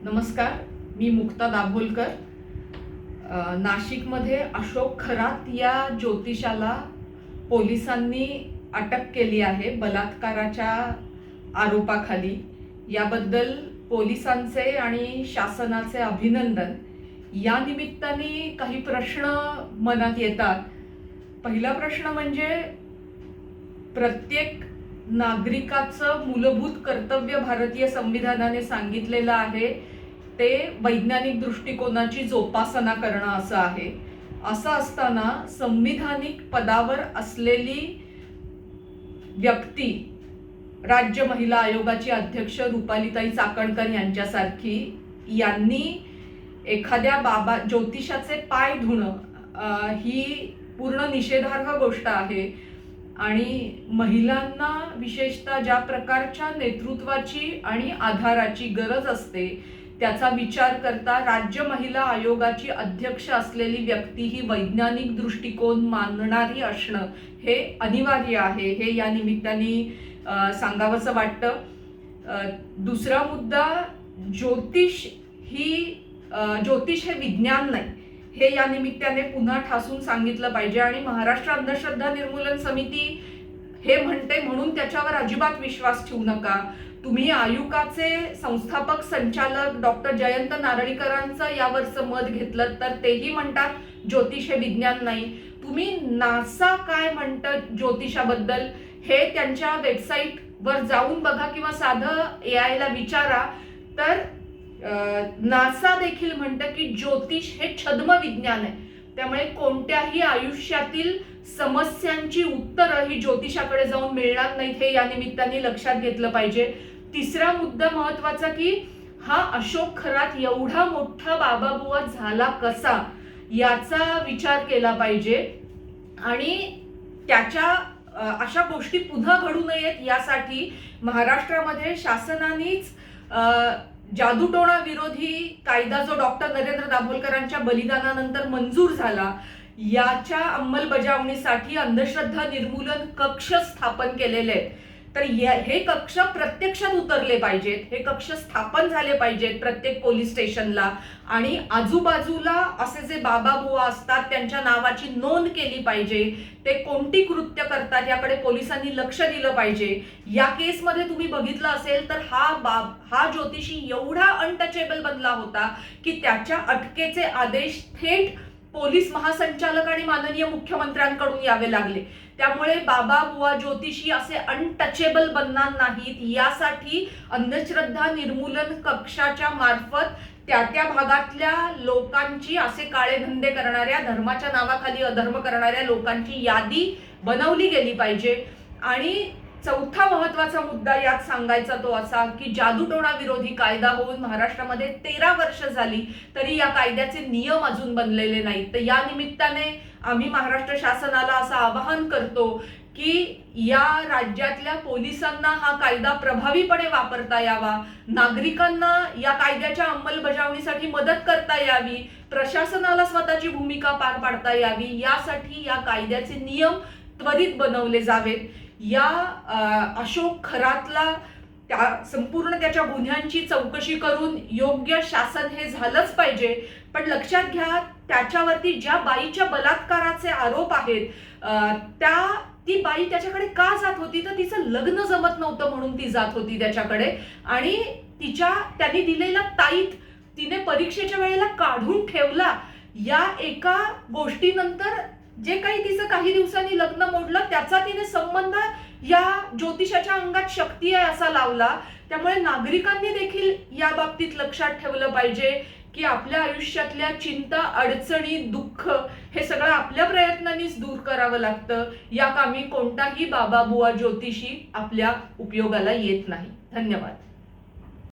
नमस्कार, मी मुक्ता दाभोलकर. नाशिकमध्ये अशोक खरात या ज्योतिषाला पोलिसांनी अटक केली आहे बलात्काराच्या आरोपाखाली. याबद्दल पोलिसांचे आणि शासनाचे अभिनंदन. या निमित्ताने काही प्रश्न मनात येतात. पहिला प्रश्न म्हणजे प्रत्येक नागरिकाचं मूलभूत कर्तव्य भारतीय संविधानाने सांगितलेलं आहे ते वैज्ञानिक दृष्टिकोनाची जोपासना करणं असं आहे. असं असताना संविधानिक पदावर असलेली व्यक्ती राज्य महिला आयोगाची अध्यक्ष रुपालीताई चाकणकर यांच्यासारखी यांनी एखाद्या ज्योतिषाचे पाय धुणं ही पूर्ण निषेधार्ह गोष्ट आहे. आणि महिलांना विशेषतः ज्या प्रकारच्या नेतृत्वाची आणि आधाराची गरज असते त्याचा विचार करता राज्य महिला आयोगाची अध्यक्ष असलेली व्यक्ती ही वैज्ञानिक दृष्टिकोन मानणारी असणं हे अनिवार्य आहे, हे या निमित्ताने सांगावंसं वाटतं. दुसरा मुद्दा, ज्योतिष हे विज्ञान नाही हे या निमित्ताने पुन्हा ठासून सांगितलं पाहिजे. आणि महाराष्ट्र अंधश्रद्धा निर्मूलन समिती हे म्हणते म्हणून त्याच्यावर अजिबात विश्वास ठेवू नका. तुम्ही आयुकाचे संस्थापक संचालक डॉक्टर जयंत नारळीकरांचं यावरचं मत घेतलं तर तेही म्हणतात ज्योतिष हे विज्ञान नाही. तुम्ही नासा काय म्हणतं ज्योतिषाबद्दल हे त्यांच्या वेबसाईटवर जाऊन बघा किंवा साधं AI ला विचारा, तर नासा देखील म्हणतं की ज्योतिष हे छद्म विज्ञान आहे. त्यामुळे कोणत्याही आयुष्यातील समस्यांची उत्तरं ही ज्योतिषाकडे जाऊन मिळणार नाहीत, हे या निमित्ताने लक्षात घेतलं पाहिजे. तिसरा मुद्दा महत्वाचा की हा अशोक खरात एवढा मोठा बाबाबुवा झाला कसा याचा विचार केला पाहिजे. आणि त्याच्या अशा गोष्टी पुन्हा घडू नयेत यासाठी महाराष्ट्रामध्ये शासनानेच जादूटोणा विरोधी कायदा जो डॉक्टर नरेंद्र दाभोलकरांच्या बलिदानानंतर मंजूर झाला याच्या अंमलबजावणीसाठी अंधश्रद्धा निर्मूलन कक्ष स्थापन केलेले आहेत. तर हे कक्ष प्रत्यक्षात उतरले पाहिजेत, हे कक्ष स्थापन झाले पाहिजेत प्रत्येक पोलीस स्टेशनला. आणि आजूबाजूला असे जे बाबाबुवा असतात त्यांच्या नावाची नोंद केली पाहिजे. ते कोणती कृत्य करतात याकडे पोलिसांनी लक्ष दिलं पाहिजे. या केसमध्ये तुम्ही बघितलं असेल तर हा ज्योतिषी एवढा अनटचेबल बनला होता की त्याच्या अटकेचे आदेश थेट पोलीस महासंचालक आणि माननीय मुख्यमंत्र्यांकडून यावे लागले. त्यामुळे बाबाबुवा ज्योतिषी असे अनटचेबल बनणार नाहीत यासाठी अंधश्रद्धा निर्मूलन कक्षाच्या मार्फत त्या भागातल्या लोकांची, असे काळे धंदे करणाऱ्या, धर्माच्या नावाखाली अधर्म करणाऱ्या लोकांची यादी बनवली गेली पाहिजे. आणि चौथा महत्वाचा मुद्दा यात सांगायचा तो असा की जादूटोणा विरोधी कायदा होऊन महाराष्ट्रामध्ये 13 वर्ष झाली तरी या कायद्याचे नियम अजून बनलेले नाहीत. तर या निमित्ताने आम्ही महाराष्ट्र शासनाला असं आवाहन करतो की या राज्यातल्या पोलिसांना हा कायदा प्रभावीपणे वापरता यावा, नागरिकांना या कायद्याच्या अंमलबजावणीसाठी मदत करता यावी, प्रशासनाला स्वतःची भूमिका पार पाडता यावी, यासाठी या कायद्याचे नियम त्वरित बनवले जावेत. या अशोक खरातला संपूर्ण त्याच्या गुन्ह्यांची चौकशी करून योग्य शासन हे झालंच पाहिजे. पण लक्षात घ्या, त्याच्यावरती ज्या बाईच्या बलात्काराचे आरोप आहेत ती बाई त्याच्याकडे का जात होती, तर तिचं लग्न जमत नव्हतं म्हणून ती जात होती त्याच्याकडे. आणि त्यांनी दिलेला ताईत तिने परीक्षेच्या वेळेला काढून ठेवला. या एका गोष्टीनंतर जे काही तिचं काही दिवसांनी लग्न मोडलं त्याचा तिने संबंध या ज्योतिषाच्या अंगात शक्ती आहे असा लावला. त्यामुळे नागरिकांनी देखील या बाबतीत लक्षात ठेवलं पाहिजे की आपल्या आयुष्यातल्या चिंता, अडचणी, दुःख हे सगळं आपल्या प्रयत्नांनीच दूर करावं लागतं. या कामी कोणताही बाबाबुवा ज्योतिषी आपल्या उपयोगाला येत नाही. धन्यवाद.